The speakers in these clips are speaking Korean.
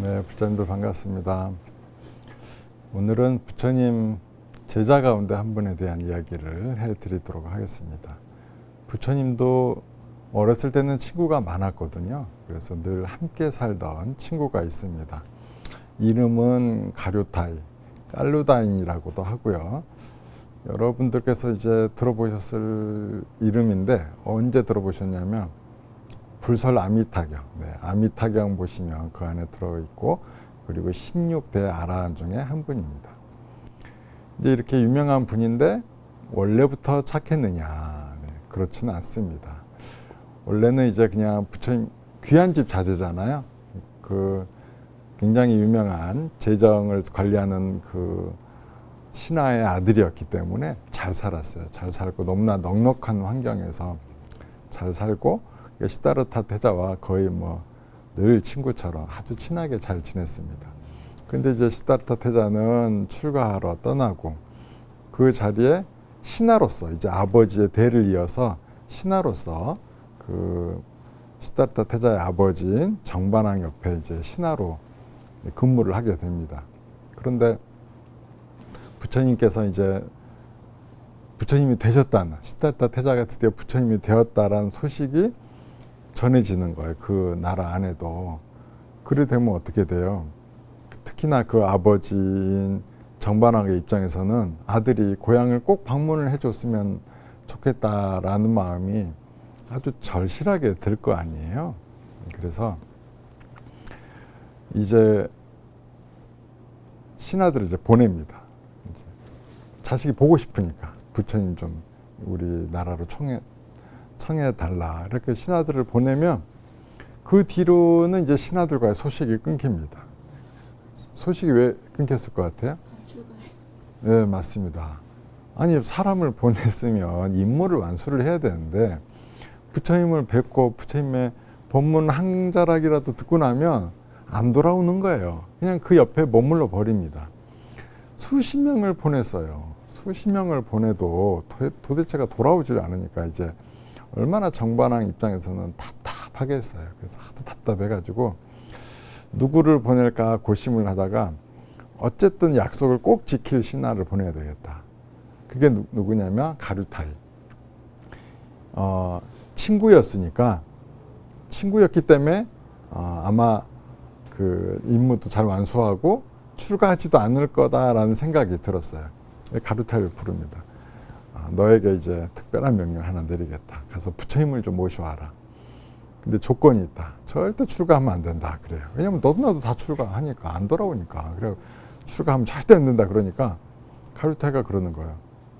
네, 부처님들 반갑습니다. 오늘은 부처님 제자 가운데 한 분에 대한 이야기를 해드리도록 하겠습니다. 부처님도 어렸을 때는 친구가 많았거든요. 그래서 늘 함께 살던 친구가 있습니다. 이름은 가류타이, 깔루다인이라고도 하고요. 여러분들께서 이제 들어보셨을 이름인데 언제 들어보셨냐면 불설 아미타경, 아미타경 보시면 그 안에 들어있고, 그리고 16대 아라한 중에 한 분입니다. 이제 이렇게 유명한 분인데 원래부터 착했느냐? 그렇지는 않습니다. 원래는 이제 그냥 부처님 귀한 집 자제잖아요. 그 굉장히 유명한 재정을 관리하는 그 신하의 아들이었기 때문에 잘 살았어요. 잘 살고 너무나 넉넉한 환경에서 잘 살고, 시다르타 태자와 거의 늘 친구처럼 아주 친하게 잘 지냈습니다. 근데 이제 시다르타 태자는 출가하러 떠나고 그 자리에 신하로서 이제 아버지의 대를 이어서 신하로서 그 시다르타 태자의 아버지인 정반왕 옆에 이제 신하로 근무를 하게 됩니다. 그런데 부처님께서 이제 부처님이 되셨다는, 시다르타 태자가 드디어 부처님이 되었다라는 소식이 전해지는 거예요. 그 나라 안에도. 그래 되면 어떻게 돼요? 특히나 그 아버지인 정반왕의 입장에서는 아들이 고향을 꼭 방문을 해줬으면 좋겠다라는 마음이 아주 절실하게 들 거 아니에요. 그래서 이제 신하들을 이제 보냅니다. 이제 자식이 보고 싶으니까 부처님 좀 우리나라로 청해달라, 이렇게 신하들을 보내면 그 뒤로는 이제 신하들과의 소식이 끊깁니다. 소식이 왜 끊겼을 것 같아요? 네, 맞습니다. 아니, 사람을 보냈으면 임무를 완수를 해야 되는데 부처님을 뵙고 부처님의 법문 한 자락이라도 듣고 나면 안 돌아오는 거예요. 그냥 그 옆에 머물러 버립니다. 수십 명을 보냈어요. 수십 명을 보내도 도대체가 돌아오질 않으니까 이제 얼마나 정반왕 입장에서는 답답하겠어요. 그래서 하도 답답해가지고 누구를 보낼까 고심을 하다가 어쨌든 약속을 꼭 지킬 신하를 보내야 되겠다. 그게 누구냐면 가류타이. 친구였으니까, 친구였기 때문에 아마 그 임무도 잘 완수하고 출가하지도 않을 거다라는 생각이 들었어요. 가류타이를 부릅니다. 너에게 이제 특별한 명령을 하나 내리겠다. 가서 부처님을 좀 모셔와라. 근데 조건이 있다. 절대 출가하면 안 된다. 그래요. 왜냐면 너도 나도 다 출가하니까, 안 돌아오니까. 그래요. 출가하면 절대 안 된다. 그러니까 가류타이가 그러는 거예요.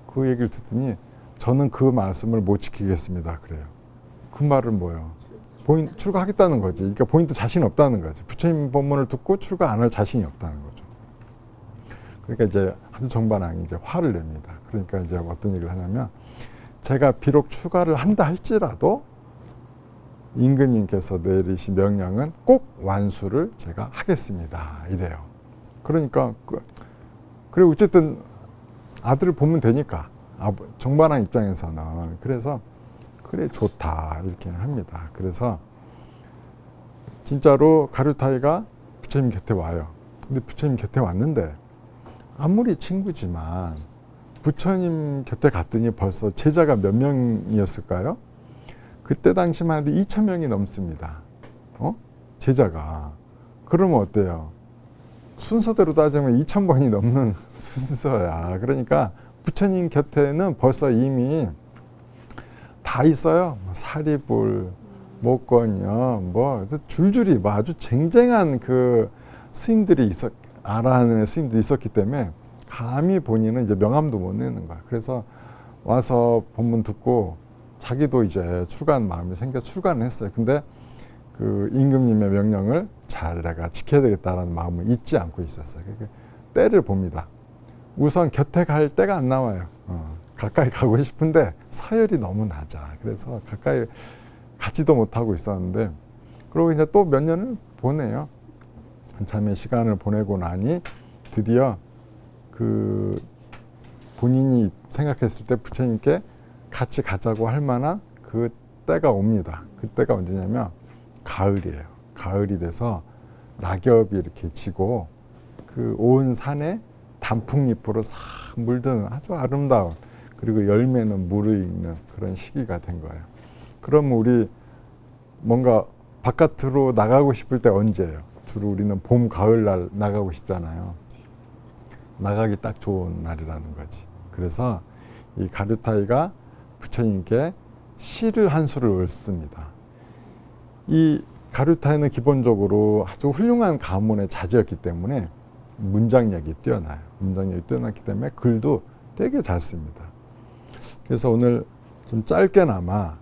그 얘기를 듣더니 저는 그 말씀을 못 지키겠습니다. 그래요. 그 말은 뭐예요? 출가하겠다는 거지. 그러니까 본인도 자신 없다는 거지. 부처님 법문을 듣고 출가 안 할 자신이 없다는 거죠. 그러니까 이제 한 정반왕이 이제 화를 냅니다. 그러니까 이제 어떤 얘기를 하냐면, 제가 비록 출가를 한다 할지라도 임금님께서 내리신 명령은 꼭 완수를 제가 하겠습니다. 이래요. 그러니까 그래 어쨌든 아들을 보면 되니까 정반왕 입장에서는. 그래서 그래 좋다 이렇게 합니다. 그래서 진짜로 가류타이가 부처님 곁에 와요. 근데 부처님 곁에 왔는데 아무리 친구지만 부처님 곁에 갔더니 벌써 제자가 몇 명이었을까요? 그때 당시만 해도 2,000명이 넘습니다. 제자가. 그러면 어때요? 순서대로 따지면 2,000번이 넘는 순서야. 그러니까 부처님 곁에는 벌써 이미 다 있어요. 사리불, 목건요, 줄줄이 아주 쟁쟁한 그 스님들이 아라한의 스님들이 있었기 때문에 감히 본인은 이제 명함도 못 내는 거야. 그래서 와서 법문 듣고 자기도 이제 출가한 마음이 생겨 출가는 했어요. 근데 그 임금님의 명령을 잘 내가 지켜야 되겠다라는 마음을 잊지 않고 있었어요. 때를 봅니다. 우선 곁에 갈 때가 안 나와요. 가까이 가고 싶은데 서열이 너무 낮아. 그래서 가까이 가지도 못하고 있었는데, 그리고 이제 또 몇 년을 보내요. 한참의 시간을 보내고 나니 드디어 그 본인이 생각했을 때 부처님께 같이 가자고 할 만한 그 때가 옵니다. 그때가 언제냐면 가을이에요. 가을이 돼서 낙엽이 이렇게 지고 그 온 산에 단풍잎으로 싹 물드는 아주 아름다운, 그리고 열매는 무르익는 그런 시기가 된 거예요. 그럼 우리 뭔가 바깥으로 나가고 싶을 때 언제예요? 주로 우리는 봄, 가을날 나가고 싶잖아요. 나가기 딱 좋은 날이라는 거지. 그래서 이 가류타이가 부처님께 시를 한 수를 읊습니다. 이 가류타이는 기본적으로 아주 훌륭한 가문의 자제였기 때문에 문장력이 뛰어나요. 문장력이 뛰어났기 때문에 글도 되게 잘 씁니다. 그래서 오늘 좀 짧게나마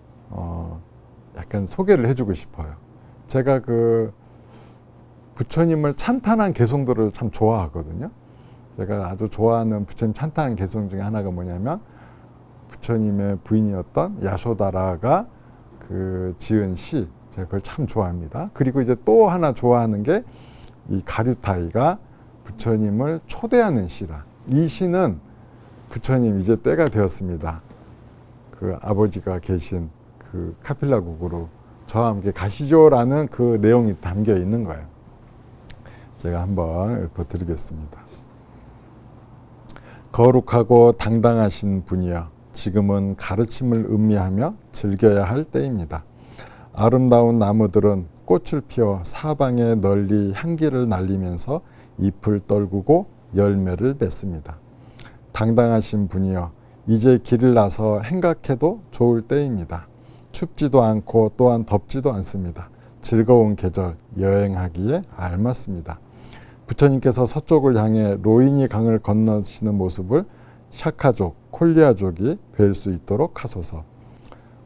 약간 소개를 해주고 싶어요. 제가 그 부처님을 찬탄한 개송들을 참 좋아하거든요. 제가 아주 좋아하는 부처님 찬탄한 개송 중에 하나가 뭐냐면 부처님의 부인이었던 야소다라가 그 지은 시, 제가 그걸 참 좋아합니다. 그리고 이제 또 하나 좋아하는 게 이 가류타이가 부처님을 초대하는 시라. 이 시는 부처님 이제 때가 되었습니다. 그 아버지가 계신 그 카필라국으로 저와 함께 가시죠라는 그 내용이 담겨 있는 거예요. 제가 한번 읊어드리겠습니다. 거룩하고 당당하신 분이여, 지금은 가르침을 음미하며 즐겨야 할 때입니다. 아름다운 나무들은 꽃을 피워 사방에 널리 향기를 날리면서 잎을 떨구고 열매를 맺습니다. 당당하신 분이여, 이제 길을 나서 행각해도 좋을 때입니다. 춥지도 않고 또한 덥지도 않습니다. 즐거운 계절, 여행하기에 알맞습니다. 부처님께서 서쪽을 향해 로히니 강을 건너시는 모습을 샤카족, 콜리아족이 뵐 수 있도록 하소서.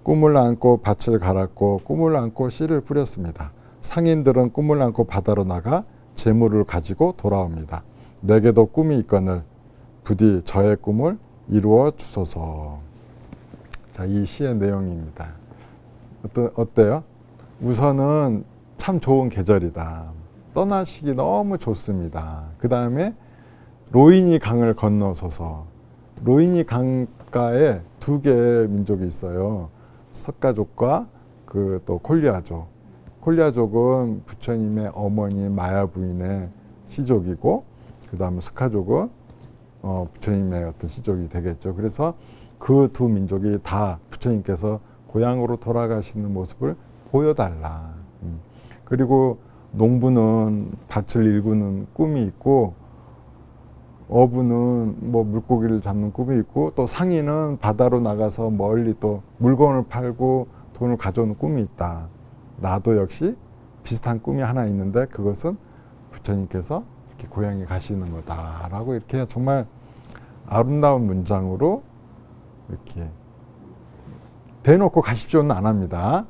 꿈을 안고 밭을 갈았고 꿈을 안고 씨를 뿌렸습니다. 상인들은 꿈을 안고 바다로 나가 재물을 가지고 돌아옵니다. 내게도 꿈이 있거늘 부디 저의 꿈을 이루어 주소서. 자, 이 시의 내용입니다. 어때요? 우선은 참 좋은 계절이다. 떠나시기 너무 좋습니다. 그 다음에 로히니 강을 건너서서, 로히니 강가에 두 개의 민족이 있어요. 석가족과 그 또 콜리아족. 콜리아족은 부처님의 어머니 마야 부인의 시족이고, 그 다음에 석가족은 부처님의 어떤 시족이 되겠죠. 그래서 그 두 민족이 다 부처님께서 고향으로 돌아가시는 모습을 보여달라. 그리고 농부는 밭을 일구는 꿈이 있고, 어부는 뭐 물고기를 잡는 꿈이 있고, 또 상인은 바다로 나가서 멀리 또 물건을 팔고 돈을 가져오는 꿈이 있다. 나도 역시 비슷한 꿈이 하나 있는데 그것은 부처님께서 이렇게 고향에 가시는 거다라고 이렇게 정말 아름다운 문장으로 이렇게 대놓고 가십시오는 안 합니다.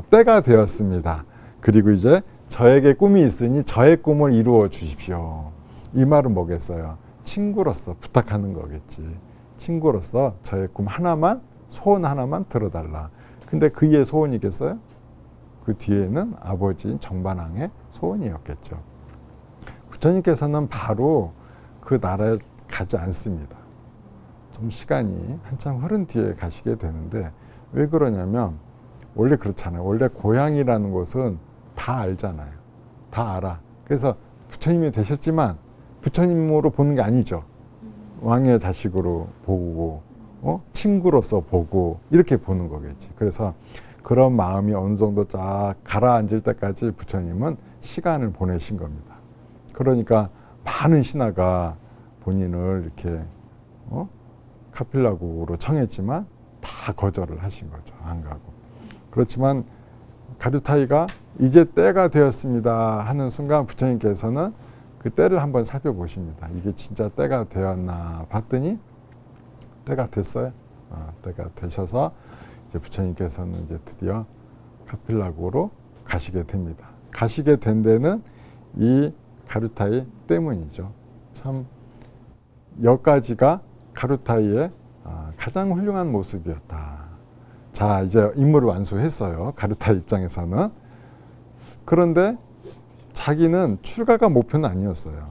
때가 되었습니다. 그리고 이제 저에게 꿈이 있으니 저의 꿈을 이루어 주십시오. 이 말은 뭐겠어요? 친구로서 부탁하는 거겠지. 친구로서 저의 꿈 하나만, 소원 하나만 들어달라. 근데 그의 소원이겠어요? 그 뒤에는 아버지인 정반왕의 소원이었겠죠. 부처님께서는 바로 그 나라에 가지 않습니다. 좀 시간이 한참 흐른 뒤에 가시게 되는데, 왜 그러냐면 원래 그렇잖아요. 원래 고향이라는 곳은 다 알잖아요. 다 알아. 그래서 부처님이 되셨지만 부처님으로 보는 게 아니죠. 왕의 자식으로 보고 친구로서 보고 이렇게 보는 거겠지. 그래서 그런 마음이 어느 정도 쫙 가라앉을 때까지 부처님은 시간을 보내신 겁니다. 그러니까 많은 신하가 본인을 이렇게 카필라국으로 청했지만 다 거절을 하신 거죠. 안 가고. 그렇지만 가류타이가 이제 때가 되었습니다 하는 순간 부처님께서는 그 때를 한번 살펴보십니다. 이게 진짜 때가 되었나 봤더니 때가 됐어요. 때가 되셔서 이제 부처님께서는 이제 드디어 카필라국으로 가시게 됩니다. 가시게 된 데는 이 가류타이 때문이죠. 참 여기까지가 가류타이의 가장 훌륭한 모습이었다. 자, 이제 임무를 완수했어요. 가류타이 입장에서는. 그런데 자기는 출가가 목표는 아니었어요.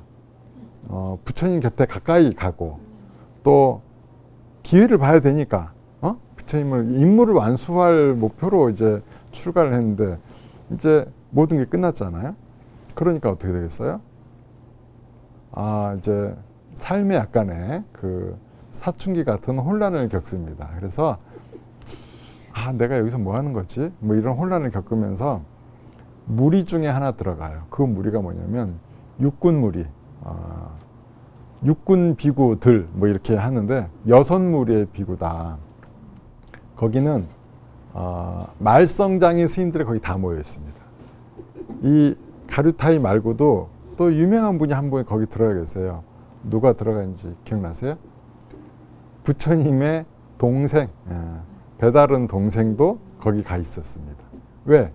부처님 곁에 가까이 가고 또 기회를 봐야 되니까 부처님을 임무를 완수할 목표로 이제 출가를 했는데 이제 모든 게 끝났잖아요. 그러니까 어떻게 되겠어요? 이제 삶의 약간의 그 사춘기 같은 혼란을 겪습니다. 그래서 내가 여기서 뭐 하는 거지? 뭐 이런 혼란을 겪으면서 무리 중에 하나 들어가요. 그 무리가 뭐냐면 육군 무리, 육군 비구들 뭐 이렇게 하는데 6무리의 비구다. 거기는 말썽장이 스님들이 거기 다 모여 있습니다. 이 가류타이 말고도 또 유명한 분이 한 분이 거기 들어가 계세요. 누가 들어가는지 기억나세요? 부처님의 동생, 배다른 동생도 거기 가 있었습니다. 왜?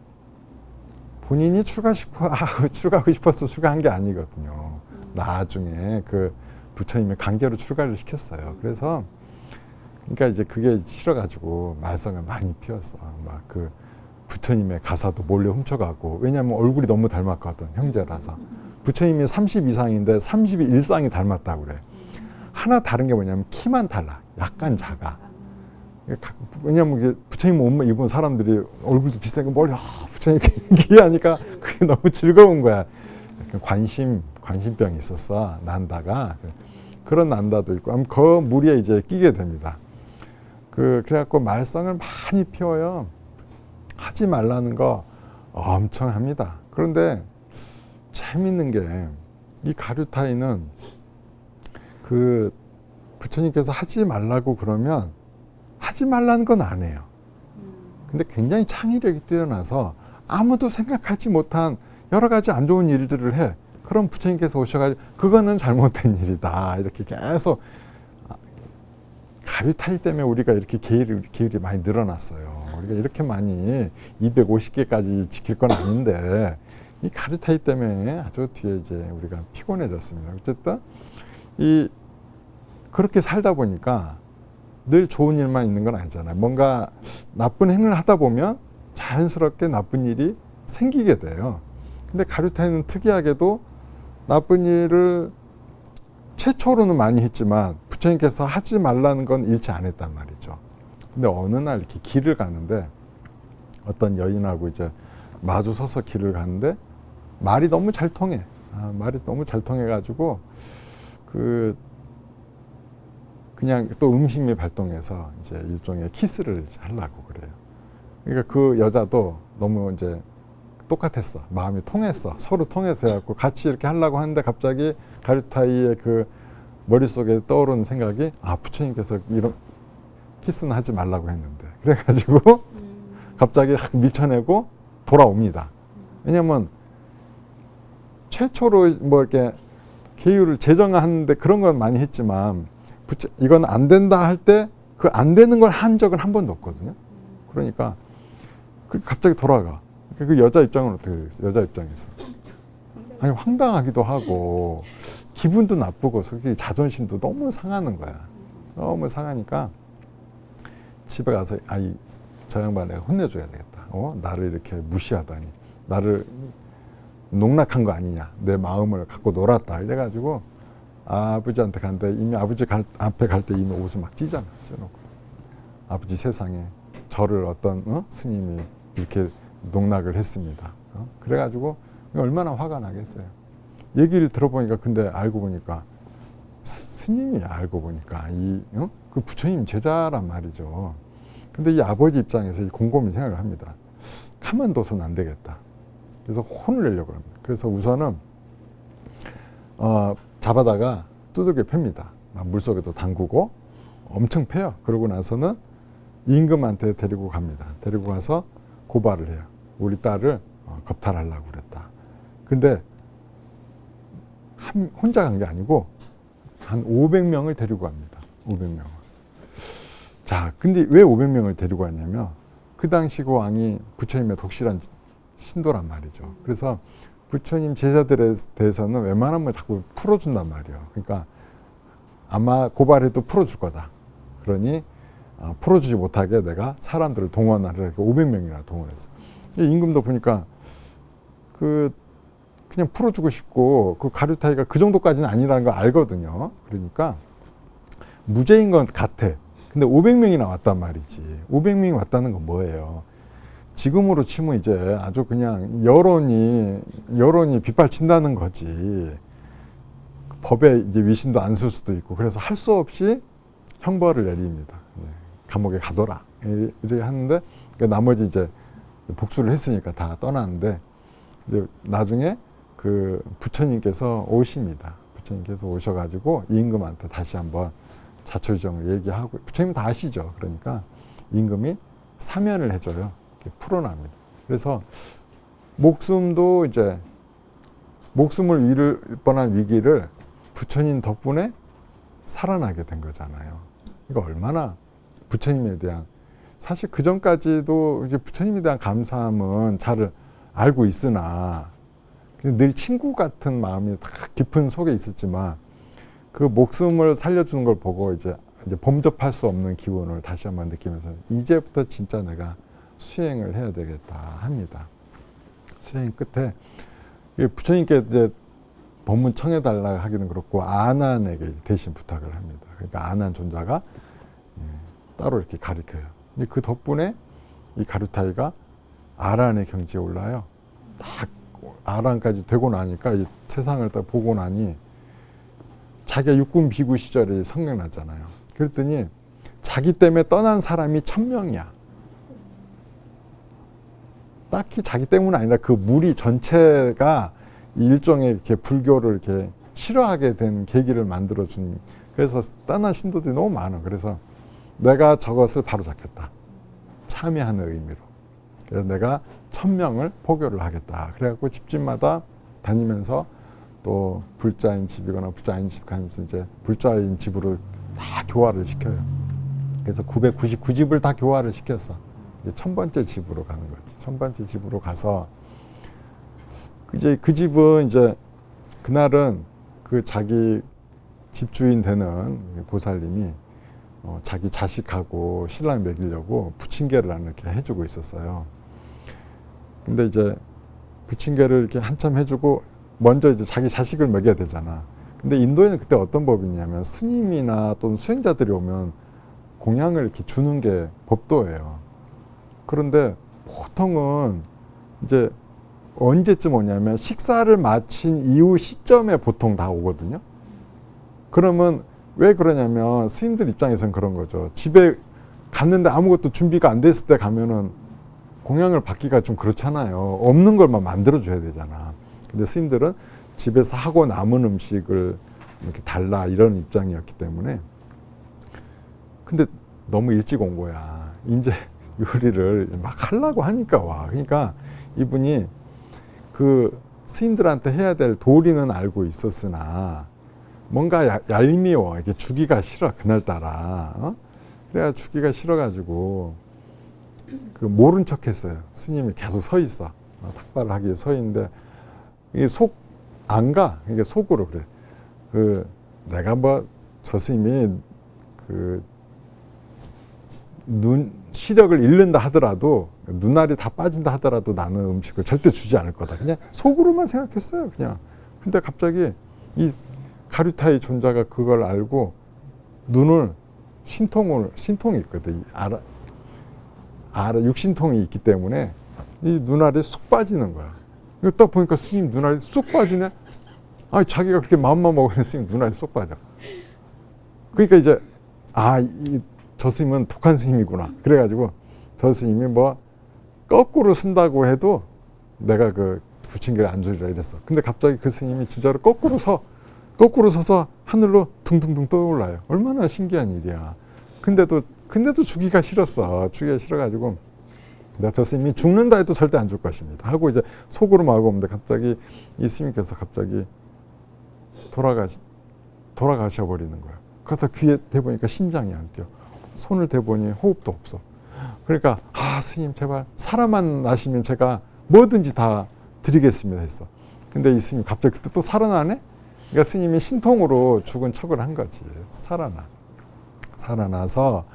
본인이 출가하고 싶어서 출가한 게 아니거든요. 나중에 그 부처님의 강제로 출가를 시켰어요. 그래서 그러니까 이제 그게 싫어가지고 말썽을 많이 피웠어. 막 그 부처님의 가사도 몰래 훔쳐가고, 왜냐하면 얼굴이 너무 닮았거든, 형제라서. 부처님이 30 이상인데 31쌍이 닮았다고 그래. 하나 다른 게 뭐냐면 키만 달라. 약간 작아. 왜냐면 부처님 옷만 입은 사람들이 얼굴도 비슷하니까 머리 부처님 귀하니까 그게 너무 즐거운 거야. 관심병이 있었어. 난다가. 그런 난다도 있고, 그 무리에 이제 끼게 됩니다. 그래갖고 말썽을 많이 피워요. 하지 말라는 거 엄청 합니다. 그런데 재밌는 게 이 가류타이는 그 부처님께서 하지 말라고 그러면 하지 말라는 건 안 해요. 근데 굉장히 창의력이 뛰어나서 아무도 생각하지 못한 여러 가지 안 좋은 일들을 해. 그럼 부처님께서 오셔가지고 그거는 잘못된 일이다. 이렇게 계속. 가류타이 때문에 우리가 이렇게 계율이 많이 늘어났어요. 우리가 이렇게 많이 250개까지 지킬 건 아닌데 이 가류타이 때문에 아주 뒤에 이제 우리가 피곤해졌습니다. 어쨌든 그렇게 살다 보니까 늘 좋은 일만 있는 건 아니잖아요. 뭔가 나쁜 행위를 하다 보면 자연스럽게 나쁜 일이 생기게 돼요. 근데 가류타이는 특이하게도 나쁜 일을 최초로는 많이 했지만 부처님께서 하지 말라는 건 잃지 않았단 말이죠. 근데 어느 날 이렇게 길을 가는데 어떤 여인하고 이제 마주 서서 길을 가는데 말이 너무 잘 통해. 말이 너무 잘 통해가지고 그냥 또 음심이 발동해서 이제 일종의 키스를 하려고 그래요. 그러니까 그 여자도 너무 이제 똑같았어. 마음이 통했어. 서로 통해서 해갖고 같이 이렇게 하려고 하는데 갑자기 가류타이의 그 머릿속에 떠오르는 생각이 부처님께서 이런 키스는 하지 말라고 했는데 그래가지고 갑자기 밀쳐내고 돌아옵니다. 왜냐면 최초로 뭐 이렇게 계율을 제정하는데 그런 건 많이 했지만 이건 안 된다 할 때 그 안 되는 걸 한 적은 한 번도 없거든요. 그러니까 갑자기 돌아가. 그 여자 입장은 어떻게 되겠어요? 여자 입장에서 아니 황당하기도 하고 기분도 나쁘고 솔직히 자존심도 너무 상하는 거야. 너무 상하니까 집에 가서 저 양반 내가 혼내줘야 되겠다. 나를 이렇게 무시하다니, 나를 농락한 거 아니냐, 내 마음을 갖고 놀았다 이래가지고 아버지한테 갔는데 이미 아버지 앞에 갈 때 이미 옷을 막 찢어놓고 아버지 세상에 저를 어떤 스님이 이렇게 농락을 했습니다. 그래가지고 얼마나 화가 나겠어요. 얘기를 들어보니까 근데 알고 보니까 스님이 알고 보니까 그 부처님 제자란 말이죠. 근데 이 아버지 입장에서 곰곰이 생각을 합니다. 가만둬서는 안 되겠다. 그래서 혼을 내려고 합니다. 그래서 우선은 잡아다가 두들겨 팹니다. 물속에도 담그고 엄청 패요. 그러고 나서는 임금한테 데리고 갑니다. 데리고 가서 고발을 해요. 우리 딸을 겁탈하려고 그랬다. 근데 혼자 간 게 아니고 한 500명을 데리고 갑니다. 500명을. 자, 근데 왜 500명을 데리고 왔냐면 그 당시 그 왕이 부처님의 독실한 신도란 말이죠. 그래서 부처님 제자들에 대해서는 웬만하면 자꾸 풀어준단 말이에요. 그러니까 아마 고발해도 풀어줄 거다. 그러니 풀어주지 못하게 내가 사람들을 동원하려 500명이나 동원했어. 임금도 보니까 그냥 풀어주고 싶고 그 가류타이가 그 정도까지는 아니라는 걸 알거든요. 그러니까 무죄인 건 같아. 근데 500명이나 왔단 말이지. 500명이 왔다는 건 뭐예요? 지금으로 치면 이제 아주 그냥 여론이 빗발친다는 거지. 법에 이제 위신도 안 쓸 수도 있고 그래서 할 수 없이 형벌을 내립니다. 감옥에 가둬라. 이렇게 하는데 나머지 이제 복수를 했으니까 다 떠나는데 이제 나중에 그 부처님께서 오십니다. 부처님께서 오셔가지고 임금한테 다시 한번 자초지종을 얘기하고 부처님 다 아시죠. 그러니까 임금이 사면을 해줘요. 풀어납니다. 그래서 목숨도 이제 목숨을 잃을 뻔한 위기를 부처님 덕분에 살아나게 된 거잖아요. 이거 얼마나 부처님에 대한 사실 그 전까지도 이제 부처님에 대한 감사함은 잘 알고 있으나 늘 친구 같은 마음이 다 깊은 속에 있었지만 그 목숨을 살려주는 걸 보고 이제 범접할 수 없는 기운을 다시 한번 느끼면서 이제부터 진짜 내가 수행을 해야 되겠다 합니다. 수행 끝에 부처님께 이제 법문 청해달라 하기는 그렇고 아난에게 대신 부탁을 합니다. 그러니까 아난 존자가 따로 이렇게 가르쳐요. 그 덕분에 이 가루타이가 아란의 경지에 올라요. 딱 아란까지 되고 나니까 이 세상을 딱 보고 나니 자기가 육군 비구 시절이 생각나잖아요. 그랬더니 자기 때문에 떠난 사람이 1000명이야. 딱히 자기 때문은 아니다. 그 무리 전체가 일종의 이렇게 불교를 이렇게 싫어하게 된 계기를 만들어준. 그래서 떠난 신도들이 너무 많아. 그래서 내가 저것을 바로잡겠다. 참여하는 의미로. 그래서 내가 1000명을 포교를 하겠다. 그래갖고 집집마다 다니면서 또 불자인 집이거나 불자인 집 가면서 이제 불자인 집으로 다 교화를 시켜요. 그래서 999집을 다 교화를 시켰어. 이제 1000번째 집으로 가는 거지. 1000번째 집으로 가서 이제 그 집은 이제 그날은 그 자기 집주인 되는 보살님이 자기 자식하고 신랑 먹이려고 부침개를 이렇게 해주고 있었어요. 근데 이제 부침개를 이렇게 한참 해주고 먼저 이제 자기 자식을 먹여야 되잖아. 근데 인도에는 그때 어떤 법이냐면 스님이나 또는 수행자들이 오면 공양을 이렇게 주는 게 법도예요. 그런데 보통은 이제 언제쯤 오냐면 식사를 마친 이후 시점에 보통 다 오거든요. 그러면 왜 그러냐면 스님들 입장에서는 그런 거죠. 집에 갔는데 아무것도 준비가 안 됐을 때 가면은 공양을 받기가 좀 그렇잖아요. 없는 걸만 만들어줘야 되잖아. 근데 스님들은 집에서 하고 남은 음식을 이렇게 달라 이런 입장이었기 때문에. 근데 너무 일찍 온 거야. 이제 요리를 막 하려고 하니까 와. 그러니까 이분이 그 스님들한테 해야 될 도리는 알고 있었으나 뭔가 얄미워. 이렇게 주기가 싫어. 그날따라. 그래야 주기가 싫어가지고 그 모른 척 했어요. 스님이 계속 서 있어. 탁발을 하기 위해 서 있는데 이게 속 안 가. 이게 속으로 그래. 그 내가 뭐 저 스님이 그 시력을 잃는다 하더라도 눈알이 다 빠진다 하더라도 나는 음식을 절대 주지 않을 거다. 그냥 속으로만 생각했어요. 그냥. 근데 갑자기 이 가류타의 존자가 그걸 알고 눈을 신통이 있거든. 육신통이 있기 때문에 이 눈알이 쑥 빠지는 거야. 이거 딱 보니까 스님 눈알이 쑥 빠지네. 아니 자기가 그렇게 마음만 먹었는데 스님 눈알이 쑥 빠져. 그러니까 이제 저 스님은 독한 스님이구나. 그래가지고 저 스님이 뭐 거꾸로 쓴다고 해도 내가 그 부침개를 안 주리라 이랬어. 근데 갑자기 그 스님이 진짜로 거꾸로 서서 하늘로 둥둥둥 떠올라요. 얼마나 신기한 일이야. 근데도 주기가 싫었어. 주기가 싫어가지고 내가 저 스님이 죽는다 해도 절대 안 줄 것입니다. 하고 이제 속으로 막 오는데 갑자기 이 스님께서 갑자기 돌아가셔 버리는 거야. 그러다 귀에 대보니까 심장이 안 뛰어. 손을 대보니 호흡도 없어. 그러니까 스님 제발 살아만 나시면 제가 뭐든지 다 드리겠습니다 했어. 근데 이 스님 갑자기 그때 또 살아나네? 그러니까 스님이 신통으로 죽은 척을 한 거지. 살아나서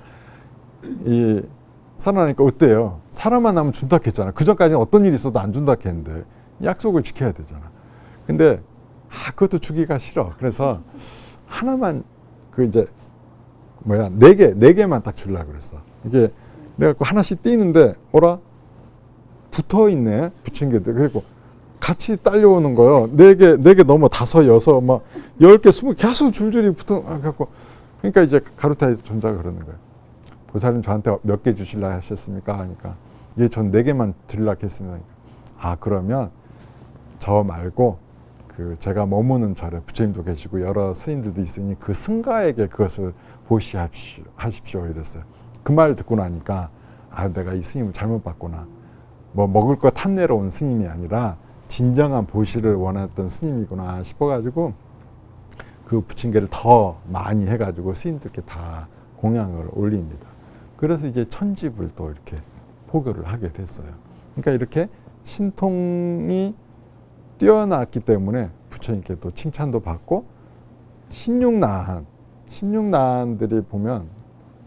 살아나니까 어때요? 살아만 나면 준다 했잖아. 그 전까지는 어떤 일이 있어도 안 준다 했는데 약속을 지켜야 되잖아. 근데 그것도 주기가 싫어. 그래서 하나만 네 개만 딱 주려고 그랬어. 이게 내가 하나씩 띄는데 오라 붙어 있네 부침개들. 그리고 같이 딸려오는 거요. 4개 넘어 5, 6, 막 10개, 20개 계속 줄줄이 붙어 갖고. 그러니까 이제 가루타의 존자가 그러는 거예요. 보살님 저한테 몇 개 주실라 하셨습니까? 하니까 예, 전 4개만 드리려고 했습니다. 아, 그러면 저 말고 그 제가 머무는 절에 부처님도 계시고 여러 스님들도 있으니 그 승가에게 그것을 보시하십시오 이랬어요. 그 말 듣고 나니까 아, 내가 이 스님을 잘못 봤구나. 뭐 먹을 거 탐내러 온 스님이 아니라 진정한 보시를 원했던 스님이구나 싶어가지고 그 부침개를 더 많이 해가지고 스님들께 다 공양을 올립니다. 그래서 이제 1000집을 또 이렇게 포교를 하게 됐어요. 그러니까 이렇게 신통이 뛰어났기 때문에 부처님께 또 칭찬도 받고 16나한들이 보면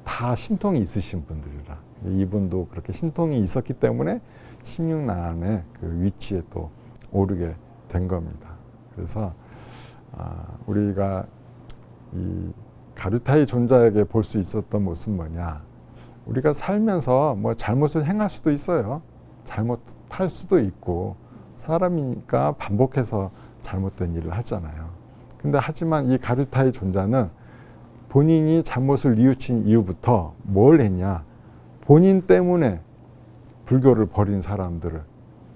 다 신통이 있으신 분들이라 이분도 그렇게 신통이 있었기 때문에 16나한의 그 위치에 또 오르게 된 겁니다. 그래서 우리가 이 가류타의 존자에게 볼 수 있었던 모습은 뭐냐? 우리가 살면서 뭐 잘못을 행할 수도 있어요. 잘못할 수도 있고 사람이니까 반복해서 잘못된 일을 하잖아요. 근데 하지만 이 가류타의 존자는 본인이 잘못을 뉘우친 이후부터 뭘 했냐? 본인 때문에 불교를 버린 사람들을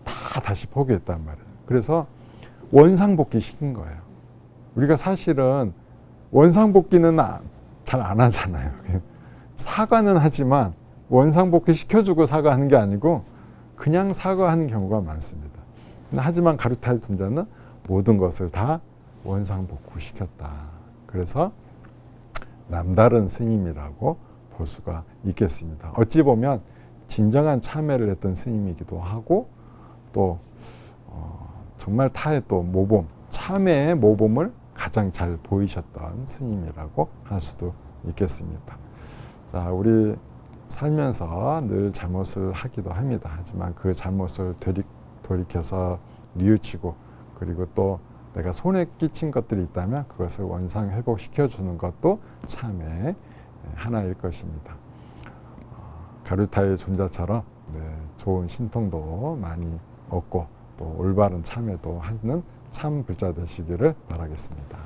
다 다시 포기했단 말이에요. 그래서 원상복귀 시킨 거예요. 우리가 사실은 원상복귀는 잘 안 하잖아요. 사과는 하지만 원상복귀 시켜주고 사과하는 게 아니고 그냥 사과하는 경우가 많습니다. 하지만 가류타의 존자는 모든 것을 다 원상복구시켰다. 그래서 남다른 스님이라고 볼 수가 있겠습니다. 어찌 보면 진정한 참회를 했던 스님이기도 하고 또 정말 타의 또 모범, 참회의 모범을 가장 잘 보이셨던 스님이라고 할 수도 있겠습니다. 자, 우리 살면서 늘 잘못을 하기도 합니다. 하지만 그 잘못을 돌이켜서 뉘우치고 그리고 또 내가 손에 끼친 것들이 있다면 그것을 원상 회복시켜주는 것도 참의 하나일 것입니다. 가류타의 존자처럼 좋은 신통도 많이 얻고 또 올바른 참회도 하는 참 부자 되시기를 바라겠습니다.